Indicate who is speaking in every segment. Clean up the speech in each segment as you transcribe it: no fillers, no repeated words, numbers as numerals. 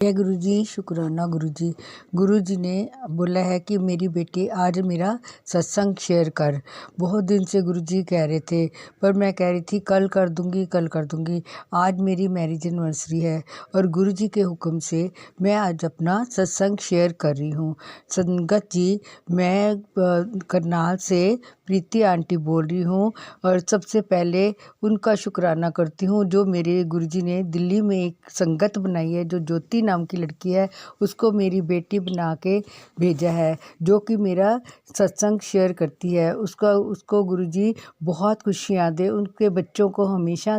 Speaker 1: जय गुरु जी। शुक्राना गुरु जी। गुरु जी ने बोला है कि मेरी बेटी आज मेरा सत्संग शेयर कर। बहुत दिन से गुरु जी कह रहे थे, पर मैं कह रही थी कल कर दूंगी, कल कर दूंगी। आज मेरी मैरिज एनिवर्सरी है और गुरु जी के हुक्म से मैं आज अपना सत्संग शेयर कर रही हूँ। संगत जी, मैं करनाल से प्रीति आंटी बोल रही हूँ और सबसे पहले उनका शुक्राना करती हूँ जो मेरे गुरुजी ने दिल्ली में एक संगत बनाई है, जो ज्योति नाम की लड़की है, उसको मेरी बेटी बना के भेजा है, जो कि मेरा सत्संग शेयर करती है। उसको गुरुजी बहुत खुशियाँ दे, उनके बच्चों को हमेशा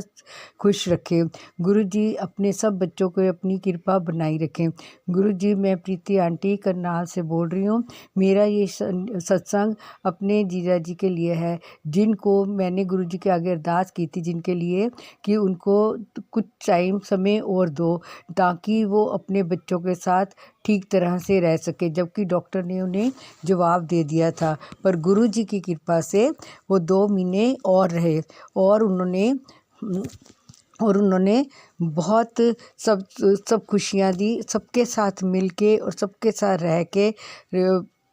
Speaker 1: खुश रखे। गुरुजी अपने सब बच्चों को अपनी कृपा बनाई रखें। गुरुजी, मैं प्रीति आंटी करनाल से बोल रही हूँ। मेरा ये सत्संग अपने जीजा जी के लिए है, जिनको मैंने गुरुजी के आगे अरदास की थी, जिनके लिए कि उनको कुछ टाइम समय और दो ताकि वो अपने बच्चों के साथ ठीक तरह से रह सके, जबकि डॉक्टर ने उन्हें जवाब दे दिया था। पर गुरुजी की कृपा से वो 2 महीने और रहे और उन्होंने बहुत सब खुशियाँ दी, सबके साथ मिलके और सबके साथ रह के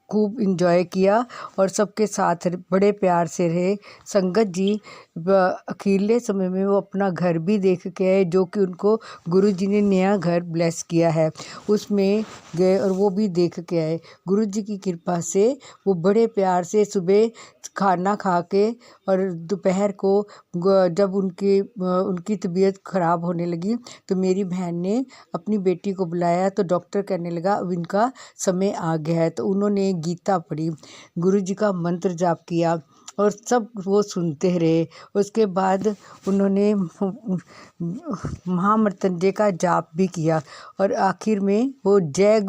Speaker 1: खूब इंजॉय किया और सबके साथ बड़े प्यार से रहे। संगत जी, अखीरले समय में वो अपना घर भी देख के आए, जो कि उनको गुरुजी ने नया घर ब्लेस किया है, उसमें गए और वो भी देख के आए। गुरुजी की कृपा से वो बड़े प्यार से सुबह खाना खा के और दोपहर को जब उनकी तबीयत ख़राब होने लगी तो मेरी बहन ने अपनी बेटी को बुलाया, तो डॉक्टर कहने लगा अब इनका समय आ गया है, तो उन्होंने गीता पढ़ी, गुरु जी का मंत्र जाप किया और सब वो सुनते रहे। उसके बाद उन्होंने महामृत्युंजय का जाप भी किया और आखिर में वो जय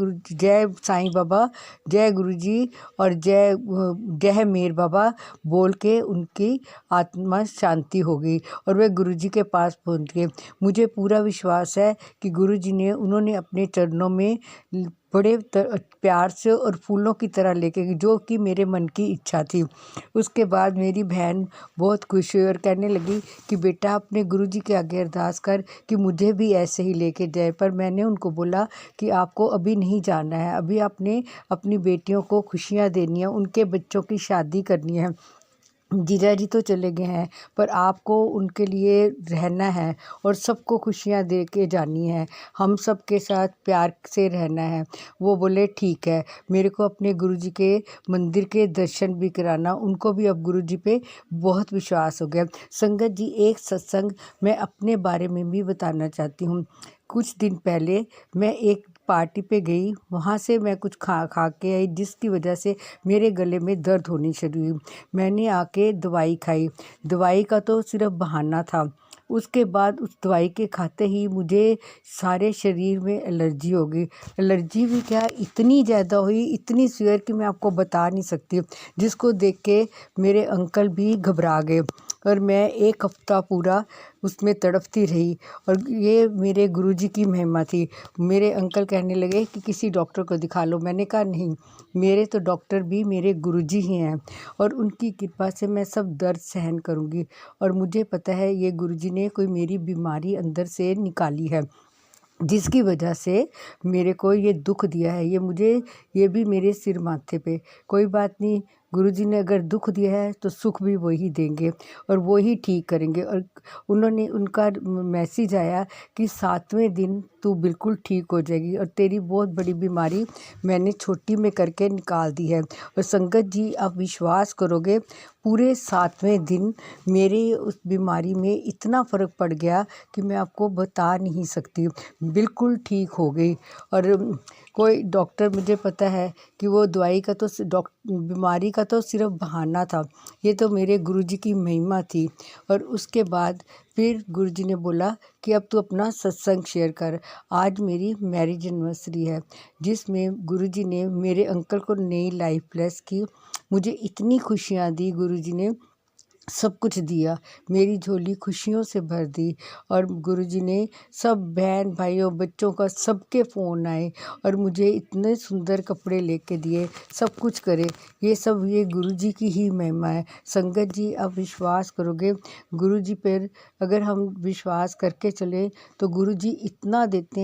Speaker 1: साईं बाबा, जय गुरु जी और जय मेर बाबा बोल के उनकी आत्मा शांति हो गई और वे गुरु जी के पास पहुंच गए। मुझे पूरा विश्वास है कि गुरु जी ने उन्होंने अपने चरणों में बड़े प्यार से और फूलों की तरह लेके, जो कि मेरे मन की इच्छा थी। उसके बाद मेरी बहन बहुत खुश हुई और कहने लगी कि बेटा अपने गुरुजी के आगे अरदास कर कि मुझे भी ऐसे ही लेके जाए। पर मैंने उनको बोला कि आपको अभी नहीं जाना है, अभी आपने अपनी बेटियों को खुशियाँ देनी है, उनके बच्चों की शादी करनी है। जीजा जी तो चले गए हैं, पर आपको उनके लिए रहना है और सबको खुशियाँ दे के जानी है, हम सब के साथ प्यार से रहना है। वो बोले ठीक है। मेरे को अपने गुरुजी के मंदिर के दर्शन भी कराना, उनको भी अब गुरुजी पे बहुत विश्वास हो गया। संगत जी, एक सत्संग मैं अपने बारे में भी बताना चाहती हूँ। कुछ दिन पहले मैं एक पार्टी पे गई, वहाँ से मैं कुछ खा के आई, जिसकी वजह से मेरे गले में दर्द होनी शुरू हुई। मैंने आके दवाई खाई, दवाई का तो सिर्फ बहाना था। उसके बाद उस दवाई के खाते ही मुझे सारे शरीर में एलर्जी हो गई। एलर्जी भी क्या, इतनी ज़्यादा हुई, इतनी सीवियर कि मैं आपको बता नहीं सकती, जिसको देख के मेरे अंकल भी घबरा गए और मैं एक हफ्ता पूरा उसमें तड़पती रही। और ये मेरे गुरुजी की महिमा थी। मेरे अंकल कहने लगे कि किसी डॉक्टर को दिखा लो। मैंने कहा नहीं, मेरे तो डॉक्टर भी मेरे गुरुजी ही हैं और उनकी कृपा से मैं सब दर्द सहन करूँगी। और मुझे पता है ये गुरुजी ने कोई मेरी बीमारी अंदर से निकाली है, जिसकी वजह से मेरे को ये दुख दिया है। ये भी मेरे सिर माथे पे। कोई बात नहीं, गुरुजी ने अगर दुख दिया है तो सुख भी वही देंगे और वो ही ठीक करेंगे। और उनका मैसेज आया कि 7वें दिन तू बिल्कुल ठीक हो जाएगी और तेरी बहुत बड़ी बीमारी मैंने छोटी में करके निकाल दी है। और संगत जी, आप विश्वास करोगे, पूरे 7वें दिन मेरे उस बीमारी में इतना फ़र्क पड़ गया कि मैं आपको बता नहीं सकती, बिल्कुल ठीक हो गई। और कोई डॉक्टर, मुझे पता है कि वो दवाई का तो बीमारी का तो सिर्फ बहाना था, ये तो मेरे गुरुजी की महिमा थी। और उसके बाद फिर गुरुजी ने बोला कि अब तू अपना सत्संग शेयर कर। आज मेरी मैरिज एनिवर्सरी है, जिसमें गुरुजी ने मेरे अंकल को नई लाइफ ब्लेस की। मुझे इतनी खुशियाँ दी गुरुजी ने सब कुछ दिया, मेरी झोली खुशियों से भर दी। और गुरुजी ने सब बहन भाइयों बच्चों का सबके फ़ोन आए और मुझे इतने सुंदर कपड़े लेके दिए, सब कुछ करे। ये गुरुजी की ही महिमा है। संगत जी, आप विश्वास करोगे गुरुजी पर अगर हम विश्वास करके चले तो गुरुजी इतना देते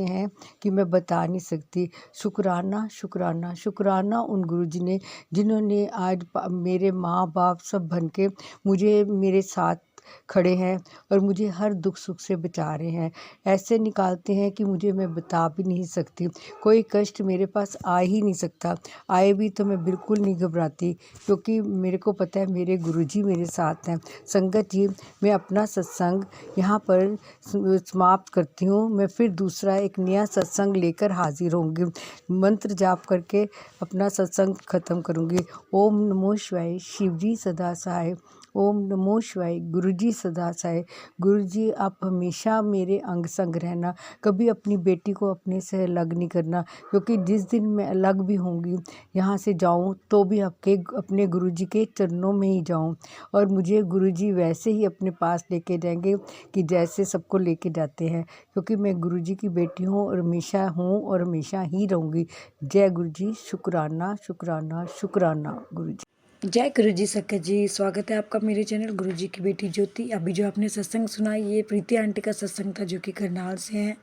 Speaker 1: हैं कि मैं बता नहीं सकती। शुक्राना शुक्राना शुक्राना उन गुरुजी ने जिन्होंने आज मेरे माँ बाप सब बन के मुझे मेरे साथ खड़े हैं और मुझे हर दुख सुख से बचा रहे हैं। ऐसे निकालते हैं कि मैं बता भी नहीं सकती। कोई कष्ट मेरे पास आ ही नहीं सकता। आए भी तो मैं बिल्कुल नहीं घबराती, क्योंकि मेरे को पता है मेरे गुरुजी मेरे साथ हैं। संगत जी, मैं अपना सत्संग यहाँ पर समाप्त करती हूँ। मैं फिर दूसरा एक नया सत्संग लेकर हाजिर होंगी। मंत्र जाप करके अपना सत्संग खत्म करूँगी। ओम नमो शिवाय। शिवजी सदा सहाय। ओम नमो शिवाय। गुरुजी सदा सहाय। गुरुजी, आप हमेशा मेरे अंग संग रहना, कभी अपनी बेटी को अपने से अलग नहीं करना, क्योंकि जिस दिन मैं अलग भी होंगी, यहाँ से जाऊँ तो भी अपने गुरुजी के चरणों में ही जाऊँ। और मुझे गुरुजी वैसे ही अपने पास लेके जाएंगे कि जैसे सबको लेके जाते हैं, क्योंकि मैं गुरुजी की बेटी हूँ और हमेशा हूँ और हमेशा ही रहूँगी। जय गुरुजी। शुक्राना शुक्राना शुक्राना गुरुजी।
Speaker 2: जय गुरु जी। संगत जी, स्वागत है आपका मेरे चैनल गुरु जी की बेटी ज्योति। अभी जो आपने सत्संग सुना, ये प्रीति आंटी का सत्संग था, जो कि करनाल से हैं।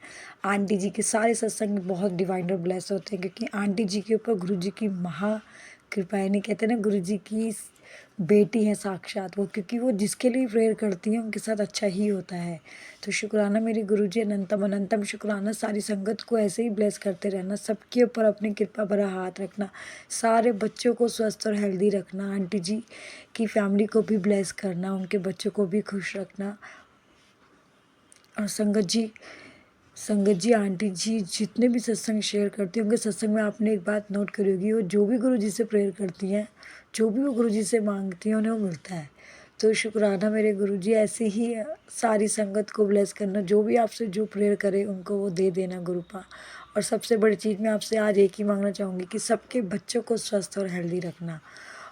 Speaker 2: आंटी जी के सारे सत्संग बहुत डिवाइन और ब्लेस होते हैं, क्योंकि आंटी जी के ऊपर गुरु जी की महा कृपा है। नहीं कहते ना, गुरु जी की बेटी है साक्षात वो, क्योंकि वो जिसके लिए प्रेयर करती हैं उनके साथ अच्छा ही होता है। तो शुक्राना मेरे गुरुजी, अनंतम अनंतम शुक्राना। सारी संगत को ऐसे ही ब्लेस करते रहना, सबके ऊपर अपनी कृपा भरा हाथ रखना, सारे बच्चों को स्वस्थ और हेल्दी रखना, आंटी जी की फैमिली को भी ब्लेस करना, उनके बच्चों को भी खुश रखना। और संगत जी आंटी जी जितने भी सत्संग शेयर करती होंगे, सत्संग में आपने एक बात नोट करी होगी, वो जो भी गुरु जी से प्रेयर करती हैं, जो भी वो गुरु जी से मांगती हैं, उन्हें वो मिलता है। तो शुक्राना मेरे गुरु जी, ऐसे ही सारी संगत को ब्लेस करना, जो भी आपसे जो प्रेयर करे उनको वो दे देना गुरुपा। और सबसे बड़ी चीज़ मैं आपसे आज एक ही मांगना चाहूँगी कि सबके बच्चों को स्वस्थ और हेल्दी रखना।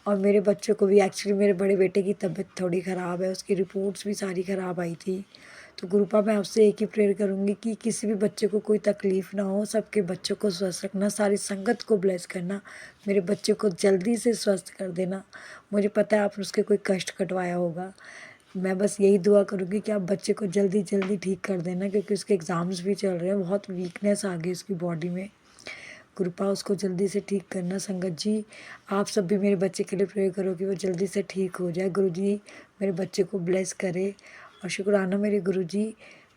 Speaker 2: और मेरे बच्चों को भी, एक्चुअली मेरे बड़े बेटे की तबीयत थोड़ी ख़राब है, उसकी रिपोर्ट्स भी सारी ख़राब आई थी। तो गुरुपा मैं आपसे एक ही प्रेयर करूँगी कि किसी भी बच्चे को कोई तकलीफ़ ना हो, सबके बच्चों को स्वस्थ रखना, सारी संगत को ब्लेस करना, मेरे बच्चे को जल्दी से स्वस्थ कर देना। मुझे पता है आपने उसके कोई कष्ट कटवाया होगा, मैं बस यही दुआ करूँगी कि आप बच्चे को जल्दी जल्दी ठीक कर देना, क्योंकि उसके एग्ज़ाम्स भी चल रहे हैं, बहुत वीकनेस आ गई उसकी बॉडी में। कृपा उसको जल्दी से ठीक करना। संगत जी, आप सब भी मेरे बच्चे के लिए प्रे करो कि वो जल्दी से ठीक हो जाए। गुरु जी मेरे बच्चे को ब्लेस करे। और शुक्राना मेरे गुरु जी,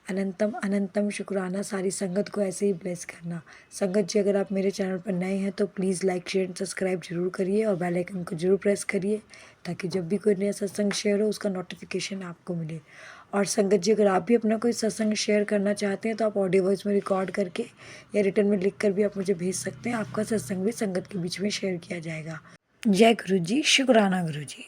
Speaker 2: अनंतम अनंतम शुक्राना। सारी संगत को ऐसे ही ब्लेस करना। संगत जी, अगर आप मेरे चैनल पर नए हैं तो प्लीज़ लाइक शेयर सब्सक्राइब जरूर करिए और बेल आइकन को जरूर प्रेस करिए, ताकि जब भी कोई नया सत्संग शेयर हो उसका नोटिफिकेशन आपको मिले। और संगत जी, अगर आप भी अपना कोई सत्संग शेयर करना चाहते हैं तो आप ऑडियो वॉइस में रिकॉर्ड करके या रिटर्न में लिख कर भी आप मुझे भेज सकते हैं। आपका सत्संग भी संगत के बीच में शेयर किया जाएगा। जय गुरु जी। शुक्राना गुरु जी।